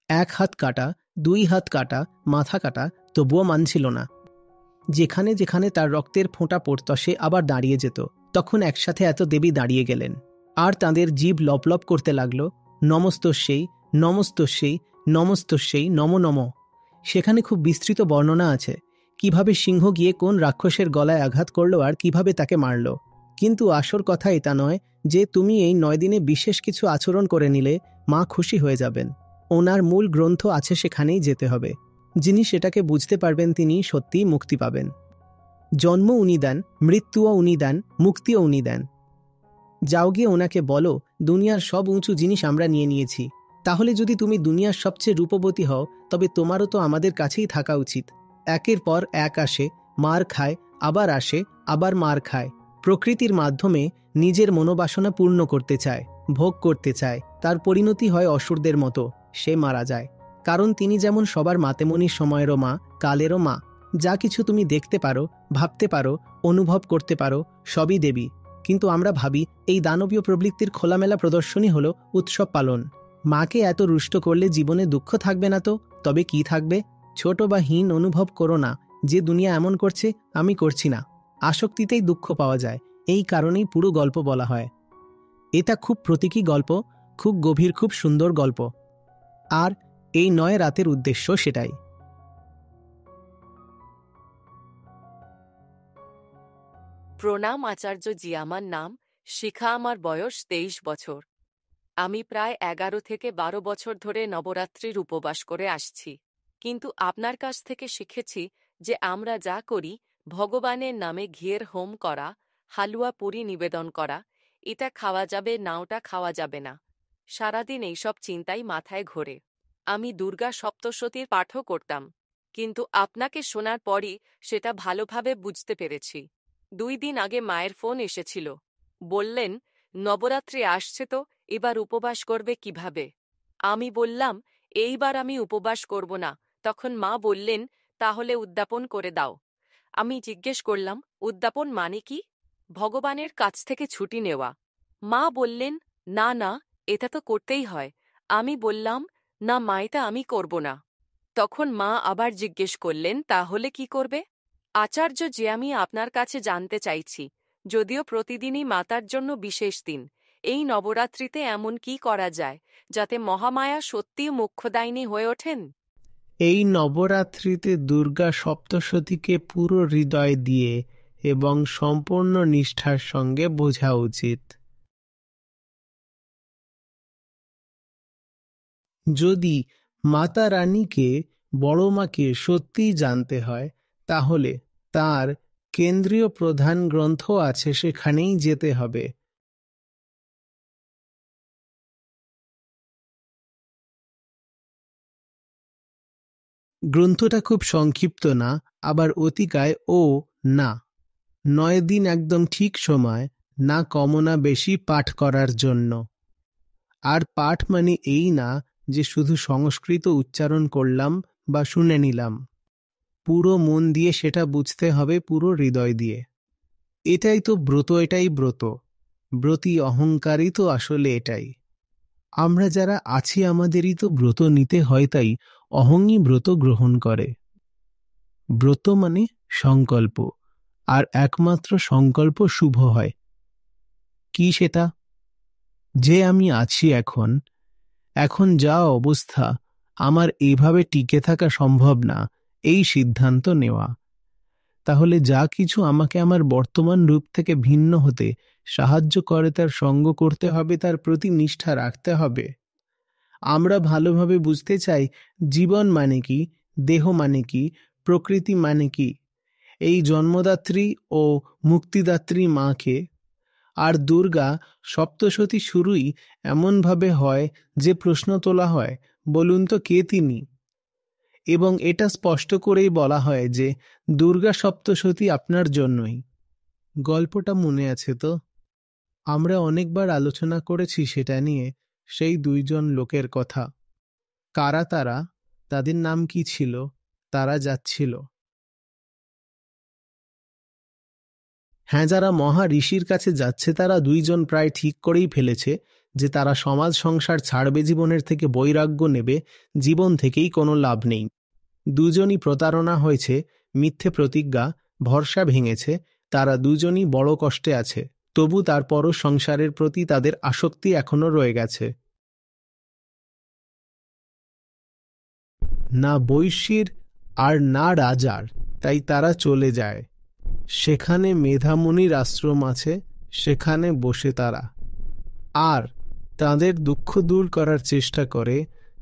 এক হাত কাটা, 2 হাত কাটা, মাথা কাটা, তবুও মানছিল না। যেখানে যেখানে তার রক্তের ফোঁটা পড়ত সে আবার দাঁড়িয়ে যেত। তখন একসাথে এত দেবী দাঁড়িয়ে গেলেন, আর তাঁদের জীব লপলপ করতে লাগল, নমস্তস্যেই, নমস্তস্যেই, নমস্তস্যেই, নমো নম। সেখানে খুব বিস্তৃত বর্ণনা আছে, কিভাবে সিংহ গিয়ে কোন রাক্ষসের গলায় আঘাত করল আর কিভাবে তাকে মারল। কিন্তু আসল কথা এটা নয় যে তুমি এই 9 দিনে বিশেষ কিছু আচরণ করে নিলে মা খুশি হয়ে যাবেন। ওনার মূল গ্রন্থ আছে, সেখানেই যেতে হবে। যিনি সেটাকে বুঝতে পারবেন তিনি সত্যিই মুক্তি পাবেন। জন্ম উনি দেন, মৃত্যুও উনি দেন, মুক্তিও উনি দেন। যাও গিয়ে ওনাকে বলো, দুনিয়ার সব উঁচু জিনিস আমরা নিয়ে নিয়েছি। তাহলে যদি তুমি দুনিয়ার সবচেয়ে রূপবতী হও তবে তোমারও তো আমাদের কাছেই থাকা উচিত। একের পর এক আসে, মার খায়, আবার আসে, আবার মার খায়। প্রকৃতির মাধ্যমে নিজের মনোবাসনা পূর্ণ করতে চায়, ভোগ করতে চায়। তার পরিণতি হয় অসুরদের মতো, সে মারা যায়। কারণ তিনি যেমন সবার মাতেমনির সময়েরও মা, কালেরও মা। যা কিছু তুমি দেখতে পারো, ভাবতে পারো, অনুভব করতে পারো, সবই দেবী। কিন্তু আমরা ভাবি এই দানবীয় প্রবৃত্তির খোলামেলা প্রদর্শনী হলো উৎসব পালন। মাকে এত রুষ্ট করলে জীবনে দুঃখ থাকবে না তো? তবে কি থাকবে? ছোট বা হীন অনুভব করো না যে দুনিয়া এমন করছে, আমি করছি না। আসক্তিতেই দুঃখ পাওয়া যায়, এই কারণেই পুরো গল্প বলা হয়। এটা খুব প্রতীকী গল্প, খুব গভীর, খুব সুন্দর গল্প। আর এই 9 রাতের উদ্দেশ্য সেটাই। প্রণাম আচার্যজি, আমার নাম শিখা, আমার বয়স 23 বছর। আমি প্রায় 11 থেকে 12 বছর ধরে নবরাত্রির উপবাস করে আসছি। কিন্তু আপনার কাছ থেকে শিখেছি যে আমরা যা করি, ভগবানের নামে ঘিয়ের হোম করা, হালুয়া পুরি নিবেদন করা, এটা খাওয়া যাবে না, ওটা খাওয়া যাবে না। সারাদিন এইসব চিন্তাই মাথায় ঘোরে। আমি দুর্গা সপ্তশতীর পাঠও করতাম, কিন্তু আপনাকে শোনার পরই সেটা ভালোভাবে বুঝতে পেরেছি। 2 দিন আগে মায়ের ফোন এসেছিল, বললেন নবরাত্রি আসছে তো এবার উপবাস করবে কিভাবে। আমি বললাম এইবার আমি উপবাস করব না। তখন মা বললেন তাহলে উদ্যাপন করে দাও। আমি জিজ্ঞেস করলাম উদ্যাপন মানে কি? ভগবানের কাছ থেকে ছুটি নেওয়া। মা বললেন না না, এটা তো করতেই হয়। আমি বললাম না মা, এটা আমি করব না। তখন মা আবার জিজ্ঞেস করলেন তাহলে কি করবে? আচার্য যে আমি আপনার কাছে জানতে চাইছি, যদিও প্রতিদিনই মাতার জন্য বিশেষ দিন, এই নবরাত্রিতে এমন কি করা যায় যাতে মহামায়া সত্যিই মোক্ষদায়িনী হয়ে ওঠেন? এই নবরাত্রিতে দুর্গা সপ্তশতীকে পুরো হৃদয় দিয়ে এবং সম্পূর্ণ নিষ্ঠার সঙ্গে বোঝা উচিত। যদি মাতা রানীকে, বড় মাকে সত্যিই জানতে হয়, তাহলে তার কেন্দ্রীয় প্রধান গ্রন্থ আছে, সেখানেই যেতে হবে। গ্রন্থটা খুব সংক্ষিপ্ত না, আবার অতিকায় ও না। 9 দিন একদম ঠিক সময়, না কম না বেশি পাঠ করার জন্য। আর পাঠ মানে এই না যে শুধু সংস্কৃত উচ্চারণ করলাম বা শুনে নিলাম। পুরো মন দিয়ে সেটা বুঝতে হবে, পুরো হৃদয় দিয়ে। এটাই তো ব্রত, এটাই ব্রত। ব্রতী অহংকারই তো আসলে এটাই। আমরা যারা আছি আমাদেরই তো ব্রত নিতে হয়, তাই অহংই ব্রত গ্রহণ করে। ব্রত মানে সংকল্প, আর একমাত্র সংকল্প শুভ হয়। কি সেটা? যে আমি আছি এখন, এখন যা অবস্থা, আমার এইভাবে টিকে থাকা সম্ভব না, এই সিদ্ধান্ত নেওয়া। তাহলে যা কিছু আমাকে আমার বর্তমান রূপ থেকে ভিন্ন হতে সাহায্য করে তার সঙ্গ করতে হবে, তার প্রতি নিষ্ঠা রাখতে হবে। আমরা ভালোভাবে বুঝতে চাই জীবন মানে কি, দেহ মানে কি, প্রকৃতি মানে কি। এই জন্মদাত্রী ও মুক্তিদাত্রী মাকে। আর দুর্গা সপ্তশতী শুরুই এমনভাবে হয় যে প্রশ্ন তোলা হয়, বলুন তো কে তিনি? এবং এটা স্পষ্ট করেই বলা হয় যে দুর্গা সপ্তশতী আপনার জন্যই। গল্পটা মনে আছে তো? আমরা অনেকবার আলোচনা করেছি সেটা নিয়ে, সেই 2 জন লোকের কথা। কারা তারা? তাদের নাম কি ছিল? তারা যাচ্ছিল। হ্যাঁ, যারা মহা ঋষির কাছে যাচ্ছে তারা 2 জন প্রায় ঠিক করেই ফেলেছে যে তারা সমাজ সংসার ছাড়বে, জীবনের থেকে বৈরাগ্য নেবে, জীবন থেকেই কোনো লাভ নেই। দুজনই প্রতারণা হয়েছে, মিথ্যে প্রতিজ্ঞা, ভরসা ভেঙেছে, তারা দুজনই বড় কষ্টে আছে, তবু তারপরও সংসারের প্রতি তাদের আসক্তি এখনো রয়ে গেছে। না বৈশ্যের আর না রাজার, তাই তারা চলে যায়। সেখানে মেধামুনির আশ্রম আছে, সেখানে বসে তারা আর তাদের দুঃখ দূর করার চেষ্টা করে।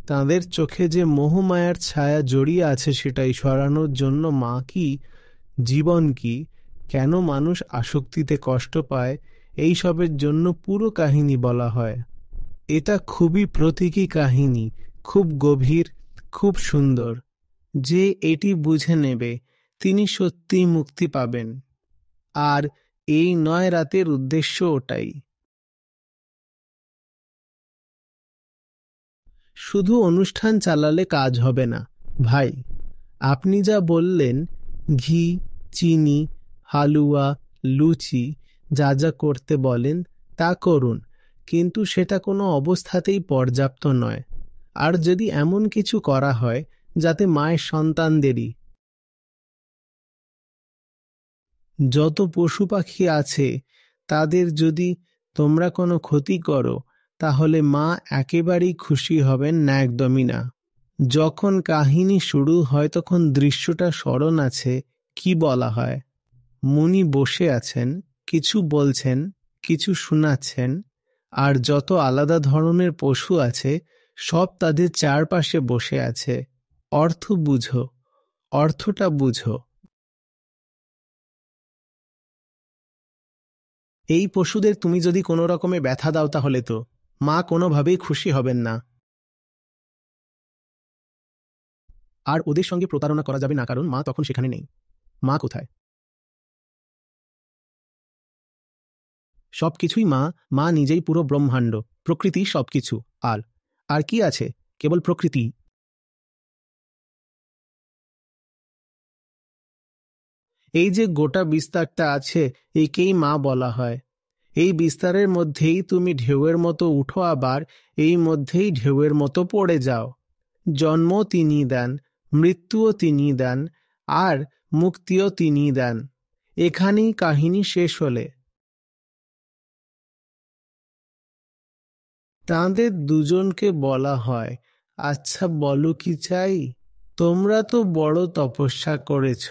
তাদের চোখে যে মোহমায়ার ছায়া জড়িয়ে আছে সেটাই সরানোর জন্য মা কি, জীবন কি, কেন মানুষ আসক্তিতে কষ্ট পায়, এই সবের জন্য পুরো কাহিনী বলা হয়। এটা খুবই প্রতীকী কাহিনী, খুব গভীর, খুব সুন্দর। যে এটি বুঝে নেবে তিনি সত্যিই মুক্তি পাবেন। আর এই 9 রাতের উদ্দেশ্য ওটাই। শুধু অনুষ্ঠান চালালে কাজ হবে না ভাই। আপনি যা বললেন, ঘি, চিনি, হালুয়া, লুচি, যা যা করতে বলেন তা করুন, কিন্তু সেটা কোনো অবস্থাতেই পর্যাপ্ত নয়। আর যদি এমন কিছু করা হয় যাতে মায়ের সন্তানদেরই, যত পশু পাখি আছে তাদের যদি তোমরা কোনো ক্ষতি করো, তাহলে মা একেবারেই খুশি হবেন না, একদমই না। যখন কাহিনী শুরু হয় তখন দৃশ্যটা স্মরণ আছে। কি বলা হয়? মুনি বসে আছেন, কিছু বলছেন, কিছু শোনাচ্ছেন, আর যত আলাদা ধরনের পশু আছে সব তাদের চারপাশে বসে আছে। অর্থ বুঝো, অর্থটা বুঝো। এই পশুদের তুমি যদি কোনো রকমে ব্যথা দাও তাহলে তো মা কোনোভাবেই খুশি হবেন না। আর ওদের সঙ্গে প্রতারণা করা যাবে না, কারণ মা তখন সেখানে নেই। মা কোথায়? সবকিছুই মা, মা নিজেই পুরো ব্রহ্মাণ্ড, প্রকৃতি, সবকিছু। আর আর কি আছে? কেবল প্রকৃতি। এই যে গোটা বিস্তারটা আছে, একেই মা বলা হয়। এই বিস্তারের মধ্যেই তুমি ঢেউয়ের মতো উঠো, আবার এই মধ্যেই ঢেউয়ের মতো পড়ে যাও। জন্ম তিনি দেন, মৃত্যুও তিনি দেন, আর মুক্তিও তিনি দেন। এখানেই কাহিনী শেষ হলে। তাঁদের দুজনকে বলা হয়, আচ্ছা বলো কি চাই? তোমরা তো বড় তপস্যা করেছ।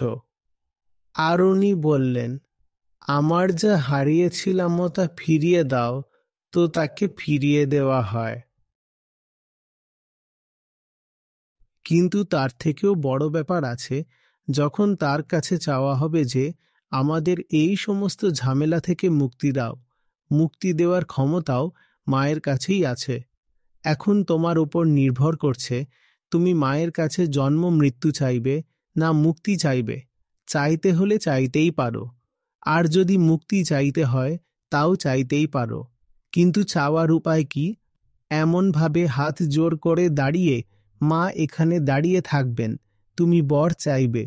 আর উনি বললেন, আমার যা হারিয়েছিলাম তা ফিরিয়ে দাও। তো তাকে ফিরিয়ে দেওয়া হয়। কিন্তু তার থেকেও বড় ব্যাপার আছে। যখন তার কাছে চাওয়া হবে যে আমাদের এই সমস্ত ঝামেলা থেকে মুক্তি দাও, মুক্তি দেওয়ার ক্ষমতাও মায়ের কাছেই আছে। এখন তোমার উপর নির্ভর করছে তুমি মায়ের কাছে জন্ম মৃত্যু চাইবে না মুক্তি চাইবে। চাইতে হলে চাইতেই পারো, আর যদি মুক্তি চাইতে হয় তাও চাইতেই পারো। কিন্তু চাওয়ার উপায় কি? এমনভাবে হাত জোর করে দাঁড়িয়ে, মা এখানে দাঁড়িয়ে থাকবেন, তুমি বর চাইবে।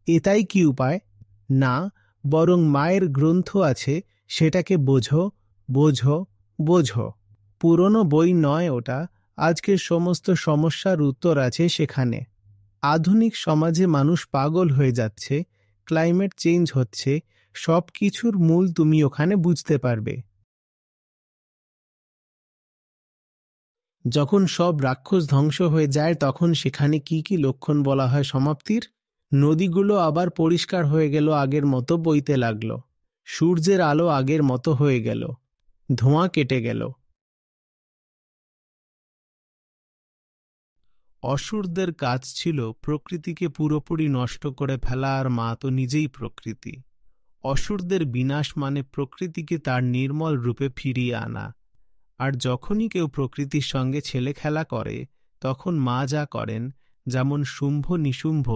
এটাই কি উপায়? না, বরং মায়ের গ্রন্থ আছে, সেটাকে বোঝো, বোঝো, বোঝো। পুরনো বই নয় ওটা, আজকের সমস্ত সমস্যার উত্তর আছে সেখানে। আধুনিক সমাজে মানুষ পাগল হয়ে যাচ্ছে, ক্লাইমেট চেঞ্জ হচ্ছে, সব কিছুর মূল তুমি ওখানে বুঝতে পারবে। যখন সব রাক্ষস ধ্বংস হয়ে যায় তখন সেখানে কি কি লক্ষণ বলা হয় সমাপ্তির? নদীগুলো আবার পরিষ্কার হয়ে গেল, আগের মতো বইতে লাগলো। সূর্যের আলো আগের মতো হয়ে গেল, ধোঁয়া কেটে গেল। অসুরদের কাজ ছিল প্রকৃতিকে পুরোপুরি নষ্ট করে ফেলা, আর মা তো নিজেই প্রকৃতি। অসুরদের বিনাশ মানে প্রকৃতিকে তার নির্মল রূপে ফিরিয়ে আনা। আর যখনই কেউ প্রকৃতির সঙ্গে ছেলে খেলা করে, তখন মা যা করেন, যেমন শুম্ভ নিশুম্ভ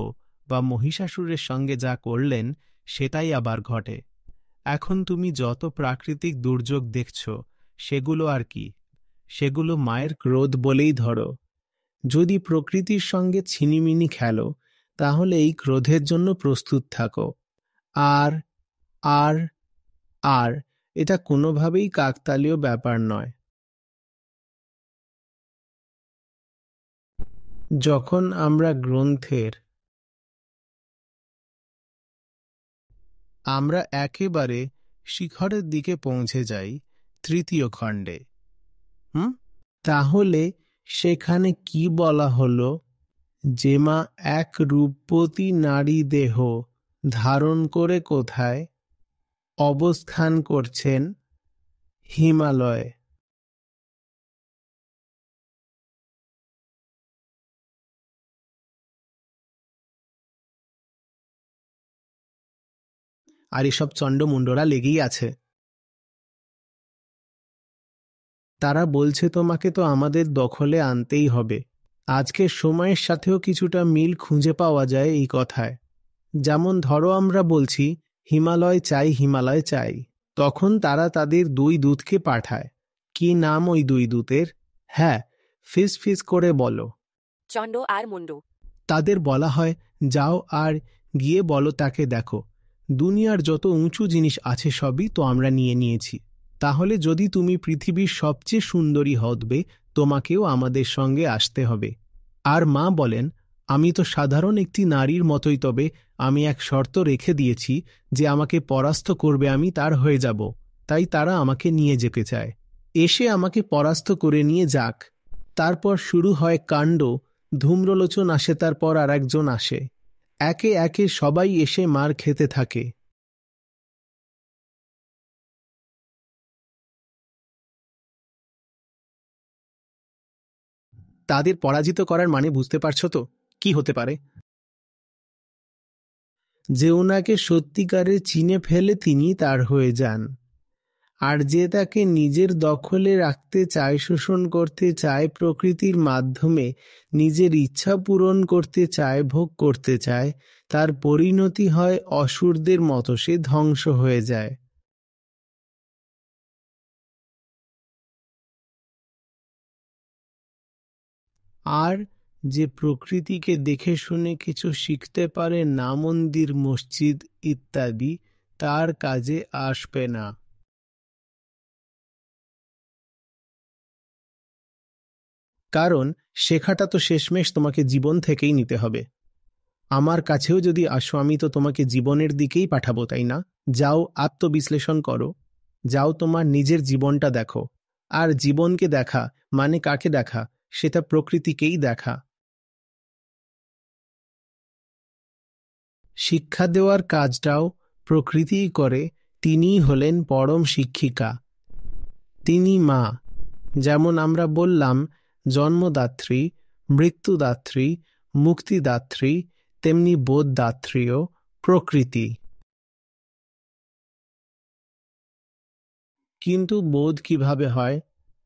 বা মহিষাসুরের সঙ্গে যা করলেন, সেটাই আবার ঘটে। এখন তুমি যত প্রাকৃতিক দুর্যোগ দেখছ, সেগুলো আর কি? সেগুলো মায়ের ক্রোধ বলেই ধরো। যদি প্রকৃতির সঙ্গে ছিনিমিনি খেলো, তাহলে এই ক্রোধের জন্য প্রস্তুত থাকো। আর আর আর এটা কোনোভাবেই কাকতালীয় ব্যাপার নয়। যখন আমরা আমরা একেবারে শিখরের দিকে পৌঁছে যাই তৃতীয় খণ্ডে। তাহলে সেখানে কি বলা হলো? যে মা এক রূপবতী নারী দেহ ধারণ করে কোথায় অবস্থান করছেন? হিমালয়ে। আর এসব চণ্ডমুণ্ডরা লেগেই আছে। তারা বলছে তোমাকে তো আমাদের দখলে আনতেই হবে। আজকের সময়ের সাথেও কিছুটা মিল খুঁজে পাওয়া যায় এই কথায়। যেমন ধরো আমরা বলছি হিমালয় চাই, হিমালয় চাই, তখন তারা তাদের 2 দূতকে পাঠায়। কি নাম ওই 2 দূতের? হ্যাঁ, ফিস ফিস করে বলো। চণ্ড আর মুন্ড। তাদের বলা হয় যাও আর গিয়ে বলো তাকে, দেখো দুনিয়ার যত উঁচু জিনিস আছে সবই তো আমরা নিয়ে নিয়েছি। তাহলে যদি তুমি পৃথিবীর সবচেয়ে সুন্দরী হবে তোমাকেও আমাদের সঙ্গে আসতে হবে। আর মা বলেন আমি তো সাধারণ একটি নারীর মতোই, তবে আমি এক শর্ত রেখে দিয়েছি যে আমাকে পরাস্ত করবে আমি তার হয়ে যাব। তাই তারা আমাকে নিয়ে যেতে চায়। এসে আমাকে পরাস্ত করে নিয়ে যাক। তারপর শুরু হয় কাণ্ড। ধূম্রলোচন আসে, তারপর আর একজন আসে। একে একে সবাই এসে মার খেতে থাকে। তাদের পরাজিত করার মানে বুঝতে পারছো তো কি হতে পারে? যে ওনাকে সত্যিকারে চিনে ফেলে তিনি তার হয়ে যান, আর যে তাকে নিজের দখলে রাখতে চায়, শোষণ করতে চায়, প্রকৃতির মাধ্যমে নিজের ইচ্ছা পূরণ করতে চায়, ভোগ করতে চায়, তার পরিণতি হয় অসুরদের মতো, সে ধ্বংস হয়ে যায়। আর যে প্রকৃতিকে দেখে শুনে কিছু শিখতে পারে না, মন্দির মসজিদ ইত্যাদি, তার কাজে আসবে না। কারণ শেখাটা তো শেষমেশ তোমাকে জীবন থেকেই নিতে হবে। আমার কাছেও যদি আসো আমি তো তোমাকে জীবনের দিকেই পাঠাবো, তাই না? যাও আত্মবিশ্লেষণ করো, যাও তোমার নিজের জীবনটা দেখো। আর জীবনকে দেখা মানে কাকে দেখা? সেটা প্রকৃতিকেই দেখা। শিক্ষা দেওয়ার কাজটাও প্রকৃতিই করে। তিনিই হলেন পরম শিক্ষিকা। তিনি মা। যেমন আমরা বললাম জন্মদাত্রী, মৃত্যুদাত্রী, মুক্তিদাত্রী, তেমনি বোধদাত্রীও প্রকৃতি। কিন্তু বোধ কিভাবে হয়?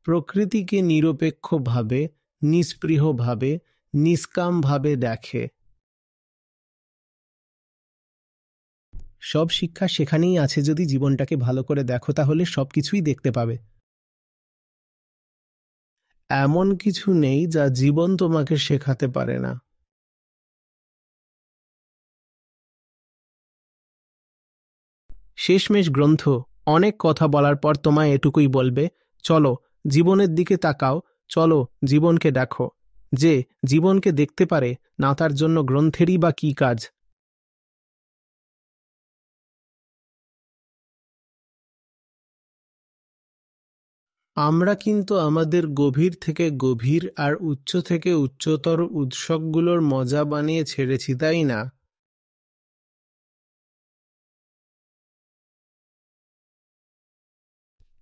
প্রকৃতিকে নিরপেক্ষভাবে, নিস্পৃহভাবে, নিষ্কামভাবে দেখে। সব শিক্ষা সেখানেই আছে। যদি জীবনটাকে ভালো করে দেখো তাহলে সবকিছুই দেখতে পাবে। এমন কিছু নেই যা জীবন তোমাকে শেখাতে পারে না। শেষমেশ গ্রন্থ অনেক কথা বলার পর তোমায় এটুকুই বলবে, চলো জীবনের দিকে তাকাও, চলো জীবনকে দেখো। যে জীবনকে দেখতে পারে না তার জন্য গ্রন্থেরই বা কী কাজ? আমরা কিন্তু আমাদের গভীর থেকে গভীর আর উচ্চ থেকে উচ্চতর উৎসগুলোর মজা বানিয়ে ছেড়েছি, তাই না?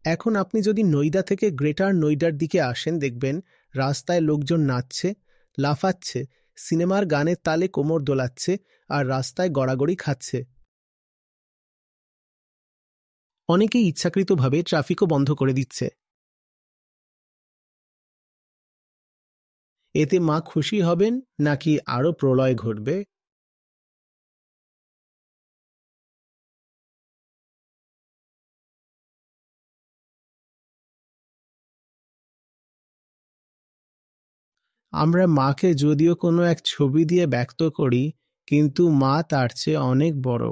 এখন আপনি যদি নইডা থেকে গ্রেটার নইডার দিকে আসেন, দেখবেন রাস্তায় লোকজন নাচছে, লাফাচ্ছে, সিনেমার গানের তালে কোমর দোলাচ্ছে, আর রাস্তায় গড়াগড়ি খাচ্ছে। অনেকেই ইচ্ছাকৃতভাবে ট্রাফিকও বন্ধ করে দিচ্ছে। এতে মা খুশি হবেন নাকি আরো প্রলয় ঘটবে? আমরা মাকে যদিও কোনো এক ছবি দিয়ে ব্যক্ত করি, কিন্তু মা তার চেয়ে অনেক বড়।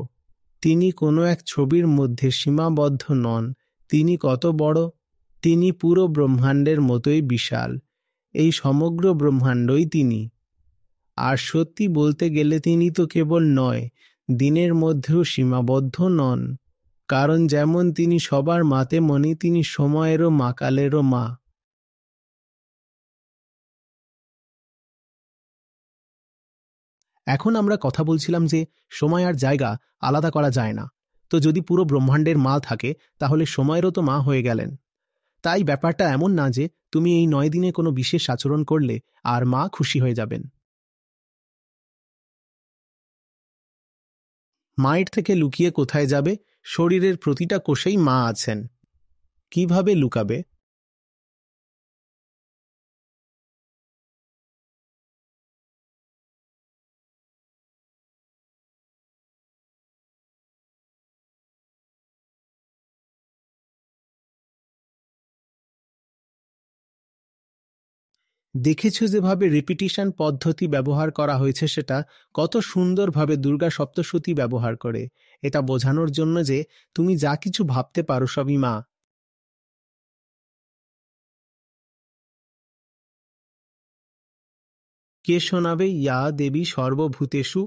তিনি কোনো এক ছবির মধ্যে সীমাবদ্ধ নন। তিনি কত বড়? তিনি পুরো ব্রহ্মাণ্ডের মতোই বিশাল। এই সমগ্র ব্রহ্মাণ্ডই তিনি। আর সত্যি বলতে গেলে তিনি তো কেবল নয়, দিনের মধ্যেও সীমাবদ্ধ নন, কারণ যেমন তিনি সবার মা, তেমনি তিনি সময়েরও মা, কালেরও মা। এখন আমরা কথা বলছিলাম যে সময় আর জায়গা আলাদা করা যায় না। তো যদি পুরো ব্রহ্মাণ্ডের মা থাকে, তাহলে সময়েরও তো মা হয়ে গেলেন। তাই ব্যাপারটা এমন না যে তুমি এই 9 দিনে কোনো বিশেষ আচরণ করলে আর মা খুশি হয়ে যাবেন। মায়ের থেকে লুকিয়ে কোথায় যাবে? শরীরের প্রতিটা কোষেই মা আছেন। কিভাবে লুকাবে? দেখেছ যেভাবে রিপিটিশন পদ্ধতি ব্যবহার করা হয়েছে, সেটা কত সুন্দরভাবে দুর্গা সপ্তশতী ব্যবহার করে, এটা বোঝানোর জন্য যে তুমি যা কিছু ভাবতে পারো সবই মা। কে শোনাবে ইয়া দেবী সর্বভূতেষু?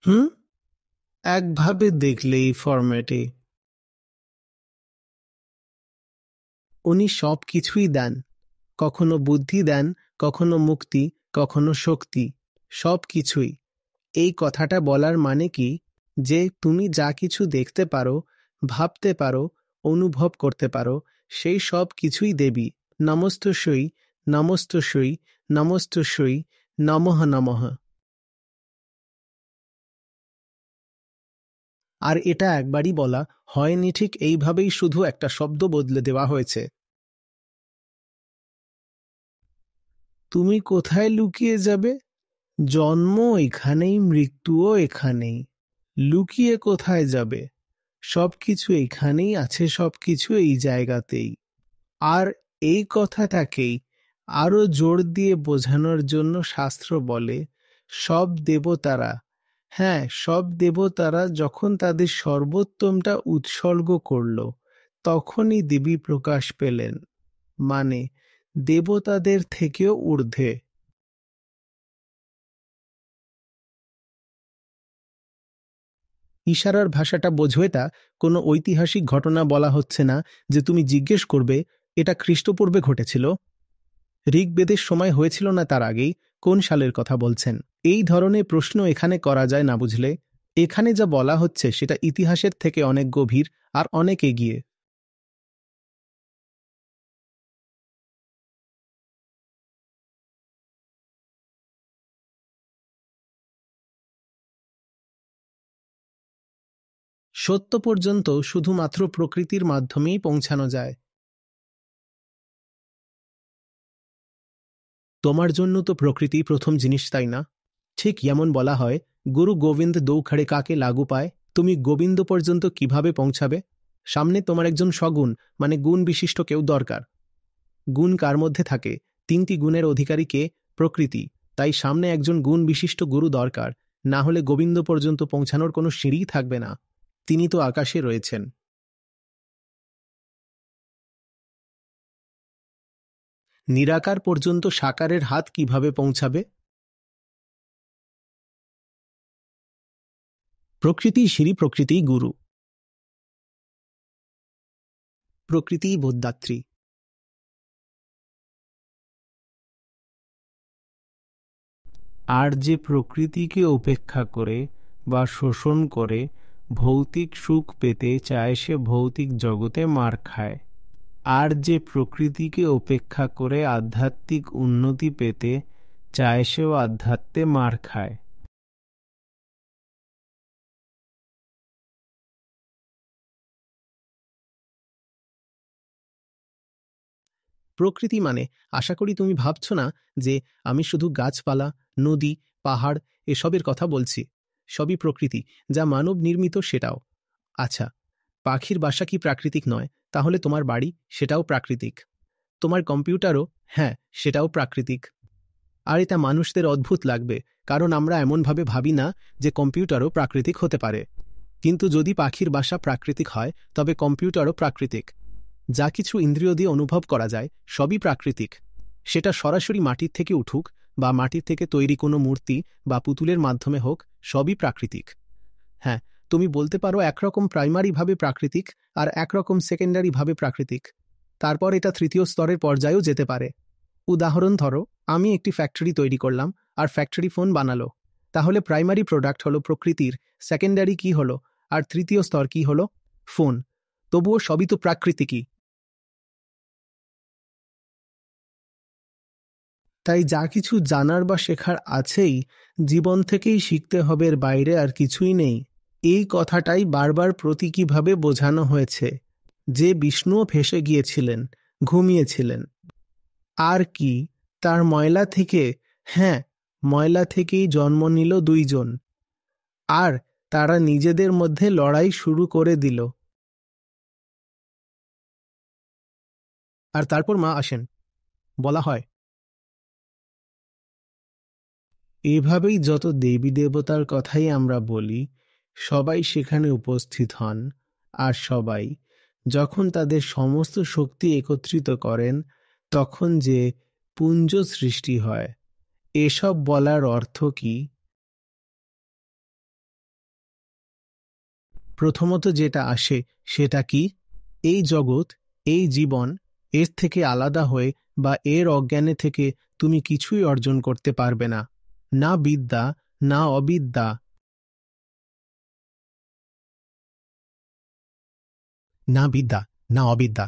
হুম, একভাবে দেখলে এই ফরম্যাটে উনি সব কিছুই দেন। কখনো বুদ্ধি দেন, কখনো মুক্তি, কখনো শক্তি, সব কিছুই। এই কথাটা বলার মানে কি? যে তুমি যা কিছু দেখতে পারো, ভাবতে পারো, অনুভব করতে পারো, সেই সব কিছুই দেবী। নমস্তস্যৈ, নমস্তস্যৈ, নমস্তস্যৈ, নমঃ নমঃ। আর এটা একবারই বলা হয়নি, ঠিক এইভাবেই শুধু একটা শব্দ বদলে দেওয়া হয়েছে। তুমি কোথায় লুকিয়ে যাবে? জন্ম এখানেই, মৃত্যুও এখানেই। লুকিয়ে কোথায় যাবে? সবকিছু এখানেই আছে, সবকিছু এই জায়গাতেই। আর এই কথাটাকেই আরো জোর দিয়ে বোঝানোর জন্য শাস্ত্র বলে, সব দেবতারা, হ্যাঁ সব দেবতারা যখন তাদের সর্বোত্তমটা উৎসর্গ করল, তখনই দেবী প্রকাশ পেলেন, মানে দেবতাদের থেকেও ঊর্ধ্বে। ইশারার ভাষাটা বোঝো, এটা কোনো ঐতিহাসিক ঘটনা বলা হচ্ছে না যে তুমি জিজ্ঞেস করবে এটা খ্রিস্টপূর্বে ঘটেছিল, ঋগ্বেদের সময় হয়েছিল না তার আগেই, কোন সালের কথা বলছেন। এই ধরনের প্রশ্ন এখানে করা যায় না, বুঝলে? এখানে যা বলা হচ্ছে সেটা ইতিহাসের থেকে অনেক গভীর আর অনেক এগিয়ে। সত্য পর্যন্ত শুধুমাত্র প্রকৃতির মাধ্যমেই পৌঁছানো যায়। তোমার জন্য তো প্রকৃতি প্রথম জিনিস, তাই না? ঠিক যেমন বলা হয়, গুরু গোবিন্দ দৌ খড়ে কাকে লাগু পায়। তুমি গোবিন্দ পর্যন্ত কিভাবে পৌঁছাবে? সামনে তোমার একজন সগুণ, মানে গুণ বিশিষ্ট কেউ দরকার। গুণ কার মধ্যে থাকে? 3টি গুণের অধিকারী কে? প্রকৃতি। তাই সামনে একজন গুণ বিশিষ্ট গুরু দরকার, না হলে গোবিন্দ পর্যন্ত পৌঁছানোর কোনো সিঁড়িই থাকবে না। তিনি তো আকাশে রয়েছেন। নিরাকার পর্যন্ত সাকারের হাত কিভাবে পৌঁছাবে? প্রকৃতি সিঁড়ি, প্রকৃতি গুরু, প্রকৃতি বোদ্ধাত্রী। আর যে প্রকৃতিকে উপেক্ষা করে বা শোষণ করে ভৌতিক সুখ পেতে চায়, সে ভৌতিক জগতে মার খায়। আর যে প্রকৃতিকে উপেক্ষা করে আধ্যাত্মিক উন্নতি পেতে চায়, সেও আধ্যাত্মে মার খায়। প্রকৃতি মানে, আশা করি তুমি ভাবছ না যে আমি শুধু গাছপালা, নদী, পাহাড় এসবের কথা বলছি। সবই প্রকৃতি, যা মানব নির্মিত সেটাও। আচ্ছা, পাখির বাসা কি প্রাকৃতিক নয়? তাহলে তোমার বাড়ি, সেটাও প্রাকৃতিক। তোমার কম্পিউটারও, হ্যাঁ সেটাও প্রাকৃতিক। আর এটা মানুষদের অদ্ভুত লাগবে, কারণ আমরা এমনভাবে ভাবি না যে কম্পিউটারও প্রাকৃতিক হতে পারে। কিন্তু যদি পাখির বাসা প্রাকৃতিক হয়, তবে কম্পিউটারও প্রাকৃতিক। যা কিছু ইন্দ্রিয় দিয়ে অনুভব করা যায় সবই প্রাকৃতিক, সেটা সরাসরি মাটির থেকে উঠুক বা মাটির থেকে তৈরি কোনো মূর্তি বা পুতুলের মাধ্যমে হোক, সবই প্রাকৃতিক। হ্যাঁ, তুমি বলতে পারো একরকম প্রাইমারিভাবে প্রাকৃতিক আর একরকম সেকেন্ডারিভাবে প্রাকৃতিক, তারপর এটা তৃতীয় স্তরের পর্যায়েও যেতে পারে। উদাহরণ ধরো, আমি একটি ফ্যাক্টরি তৈরি করলাম আর ফ্যাক্টরি ফোন বানালো, তাহলে প্রাইমারি প্রোডাক্ট হলো প্রকৃতির, সেকেন্ডারি কি হলো, আর তৃতীয় স্তর কি হলো? ফোন। তবুও সবই তো প্রাকৃতিকই। তাই যা কিছু জানার বা শেখার আছেই, জীবন থেকেই শিখতে হবে, এর বাইরে আর কিছুই নেই। এই কথাটাই বারবার প্রতীকীভাবে বোঝানো হয়েছে, যে বিষ্ণুও ভেসে গিয়েছিলেন, ঘুমিয়েছিলেন। আর কি, তার ময়লা থেকে, হ্যাঁ, ময়লা থেকেই জন্ম নিল দুইজন, আর তারা নিজেদের মধ্যে লড়াই শুরু করে দিল। আর তারপর মা আসেন। বলা হয় এভাবেই যত দেবী দেবতার কথাই আমরা বলি, সবাই সেখানে উপস্থিত হন, আর সবাই যখন তাদের সমস্ত শক্তি একত্রিত করেন, তখন যে পুঞ্জ সৃষ্টি হয়। এসব বলার অর্থ কি? প্রথমত যেটা আসে সেটা কি? এই জগৎ, এই জীবন, এর থেকে আলাদা হয়ে বা এর অজ্ঞানে থেকে তুমি কিছুই অর্জন করতে পারবে না। না বিদ্যা, না অবিদ্যা, না বিদ্যা, না অবিদ্যা।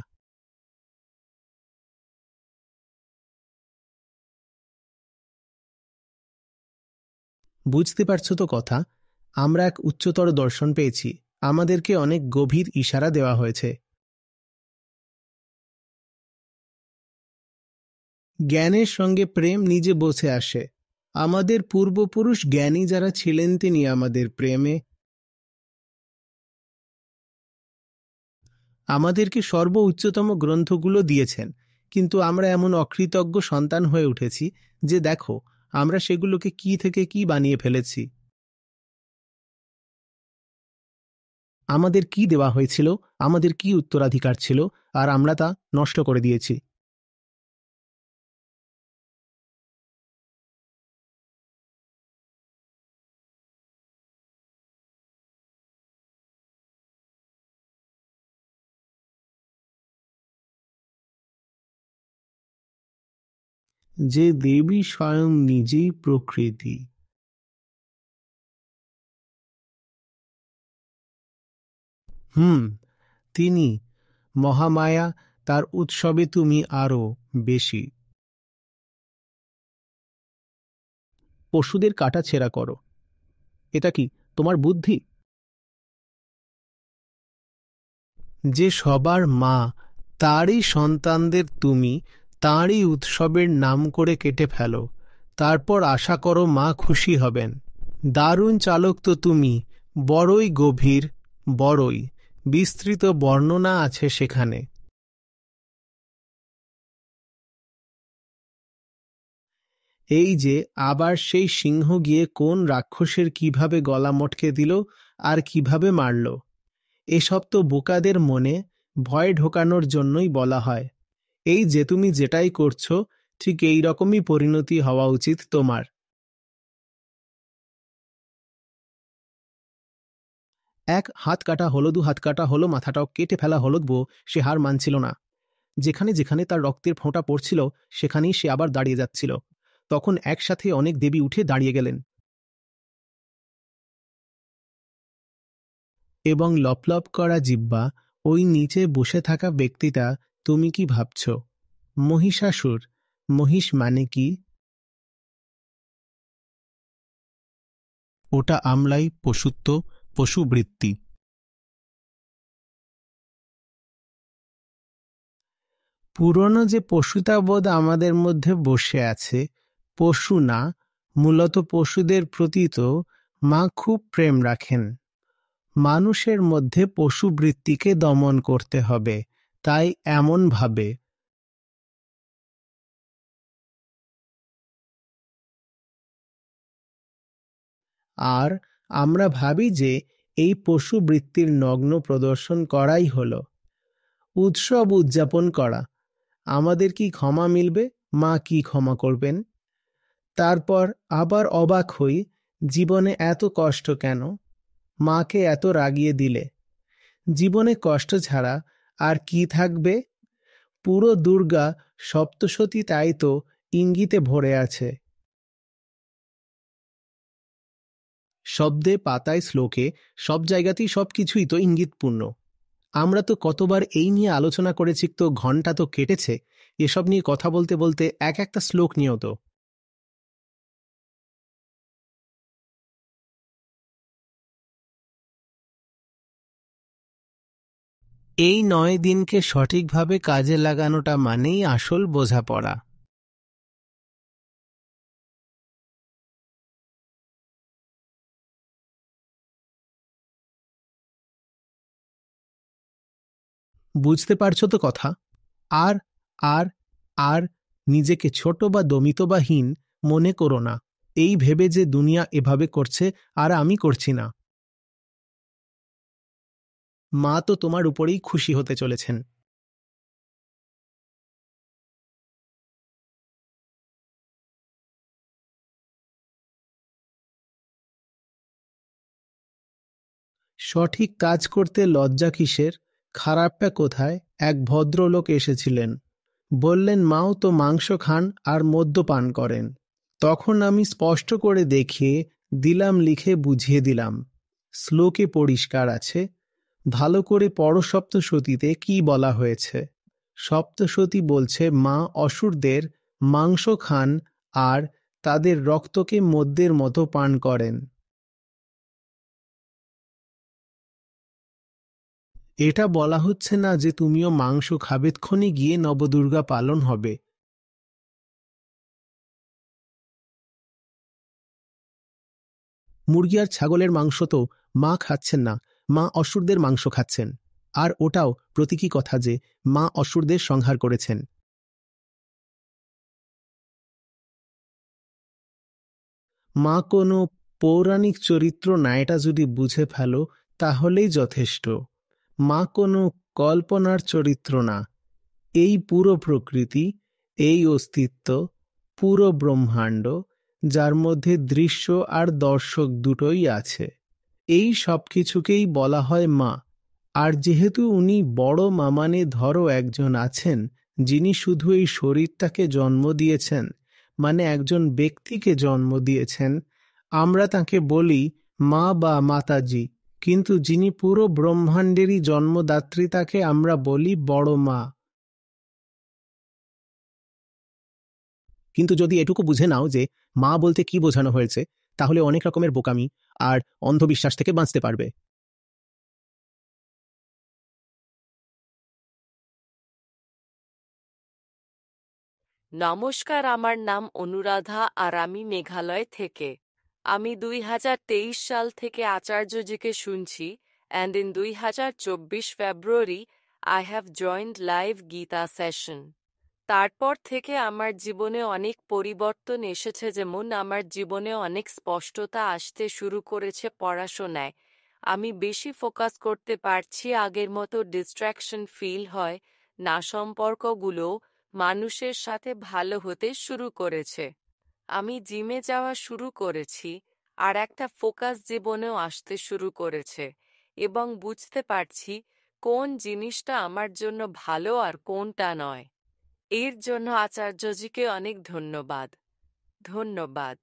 বুঝতে পারছো তো কথা? আমরা এক উচ্চতর দর্শন পেয়েছি, আমাদেরকে অনেক গভীর ইশারা দেওয়া হয়েছে। জ্ঞানের সঙ্গে প্রেম নিজে বসে আসে। আমাদের পূর্বপুরুষ জ্ঞানী যারা ছিলেন, তিনি আমাদের প্রেমে আমাদেরকে সর্ব উচ্চতম গ্রন্থগুলো দিয়েছেন, কিন্তু আমরা এমন অকৃতজ্ঞ সন্তান হয়ে উঠেছি যে দেখো, আমরা সেগুলোকে কি থেকে কি বানিয়ে ফেলেছি। আমাদের কি দেওয়া হয়েছিল, আমাদের কি উত্তরাধিকার ছিল, আর আমরা তা নষ্ট করে দিয়েছি। যে দেবী স্বয়ং নিজেই প্রকৃতি। তিনি মহামায়া, তার উৎসবে তুমি আরো বেশি। পশুদের কাটা ছেঁড়া করো, এটা কি তোমার বুদ্ধি? যে সবার মা, তারই সন্তানদের তুমি তাঁরই উৎসবের নাম করে কেটে ফেলো, তারপর আশা করো মা খুশি হবেন। দারুণ চালক তো তুমি, বড়ই গভীর, বড়ই বিস্তৃত বর্ণনা আছে সেখানে। এই যে আবার সেই সিংহ গিয়ে কোন রাক্ষসের কিভাবে গলা মটকে দিল আর কিভাবে মারল, এসব তো বোকাদের মনে ভয় ঢোকানোর জন্যই বলা হয়। এই যে তুমি যেটাই করছো, ঠিক এই রকমই পরিণতি হওয়া উচিত তোমার। এক হাত কাটা হলো, দু হাত কাটা হলো, মাথাটাও কেটে ফেলা হলো, সে হার মানছিল না। যেখানে যেখানে তার রক্তের ফোঁটা পড়ছিল, সেখানেই সে আবার দাঁড়িয়ে যাচ্ছিল। তখন একসাথে অনেক দেবী উঠে দাঁড়িয়ে গেলেন, এবং লপলপ করা জিহ্বা ওই নিচে বসে থাকা ব্যক্তিটা, তুমি কি ভাবছ? মহিষাসুর। মহিষ মানে কি? ওটা আমলাই, পশুত্ব, পশুবৃত্তি। পুরনো যে পশুতাবোধ আমাদের মধ্যে বসে আছে, পশু না, মূলত পশুদের প্রতি তো মা খুব প্রেম রাখেন। মানুষের মধ্যে পশুবৃত্তিকে দমন করতে হবে, তাই এমন ভাবে। আর আমরা ভাবি যে এই পশুবৃত্তির নগ্ন প্রদর্শন করাই হলো। উৎসব উদযাপন করা। আমাদের কি ক্ষমা মিলবে? মা কি ক্ষমা করবেন? তারপর আবার অবাক হই, জীবনে এত কষ্ট কেন? মাকে এত রাগিয়ে দিলে। জীবনে কষ্ট ছাড়া আর কি থাকবে? পুরো দুর্গা সপ্তশতী তাই তো ইঙ্গিতে ভরে আছে। শব্দে, পাতায়, শ্লোকে, সব জায়গাতেই সবকিছুই তো ইঙ্গিতপূর্ণ। আমরা তো কতবার এই নিয়ে আলোচনা করেছি, তো ঘন্টা তো কেটেছে এসব নিয়ে কথা বলতে বলতে। এক একটা শ্লোক নিয়েও তো। এই 9 দিনকে সঠিকভাবে কাজে লাগানোটা মানেই আসল বোঝাপড়া। বুঝতে পারছো তো কথা? আর আর আর নিজেকে ছোট বা দমিত বা হীন মনে করো না, এই ভেবে যে দুনিয়া এভাবে করছে আর আমি করছি না। মা তো তোমার উপরেই খুশি হতে চলেছেন। সঠিক কাজ করতে লজ্জা কিসের? খারাপটা কোথায়? এক ভদ্রলোক এসেছিলেন, বললেন মাও তো মাংস খান আর মদ্য পান করেন। তখন আমি স্পষ্ট করে দেখিয়ে দিলাম, লিখে বুঝিয়ে দিলাম। শ্লোকে পরিষ্কার আছে। ভালো করে পড়ো সপ্তশতীতে কি বলা হয়েছে। সপ্তশতী বলছে মা অসুরদের মাংস খান আর তাদের রক্তকে মদ্যের মতো পান করেন। এটা বলা হচ্ছে না যে তুমিও মাংস খাবেক্ষণে গিয়ে নবদুর্গা পালন হবে। মুরগি আর ছাগলের মাংস তো মা খাচ্ছেন না, মা অসুরদের মাংস খাচ্ছেন। আর ওটাও প্রতীকী কথা যে মা অসুরদের সংহার করেছেন। মা কোনো পৌরাণিক চরিত্র না, এটা যদি বুঝে ফেলো তাহলেই যথেষ্ট। মা কোনো কল্পনার চরিত্র না, এই পুরো প্রকৃতি, এই অস্তিত্ব, পুরো ব্রহ্মাণ্ড, যার মধ্যে দৃশ্য আর দর্শক দুটোই আছে, এই সব কিছুকেই বলা হয় মা। আর যেহেতু উনি বড় মা, মানে ধরো একজন আছেন যিনি শুধু এই শরীরটাকে জন্ম দিয়েছেন, মানে একজন ব্যক্তিকে জন্ম দিয়েছেন, আমরা তাকে বলি মা বা মাতাজি। কিন্তু যিনি পুরো ব্রহ্মাণ্ডেরই জন্মদাত্রী তাকে আমরা বলি বড় মা। কিন্তু যদি এটুকু বুঝে নাও যে মা বলতে কি বোঝানো হয়েছে, তাহলে অনেক রকমের বোকামি আর অন্ধবিশ্বাস থেকে বাঁচতে পারবে। নমস্কার, আমার নাম অনুরাধা আর আমি মেঘালয় থেকে। আমি 2023 সাল থেকে আচার্যজিকে শুনছি, and in 2024 February I have joined live Gita session. তারপর থেকে আমার জীবনে অনেক পরিবর্তন এসেছে, যেমন আমার জীবনে অনেক স্পষ্টতা আসতে শুরু করেছে পড়াশোনায়। আমি বেশি ফোকাস করতে পারছি, আগের মতো ডিস্ট্র্যাকশন ফিল হয় না, সম্পর্কগুলো মানুষের সাথে ভালো হতে শুরু করেছে। আমি জিমে যাওয়া শুরু করেছি আর একটা ফোকাস জীবনেও আসতে শুরু করেছে, এবং বুঝতে পারছি কোন জিনিসটা আমার জন্য ভালো আর কোনটা নয়। এর জন্য আচার্যজিকে অনেক ধন্যবাদ। ধন্যবাদ।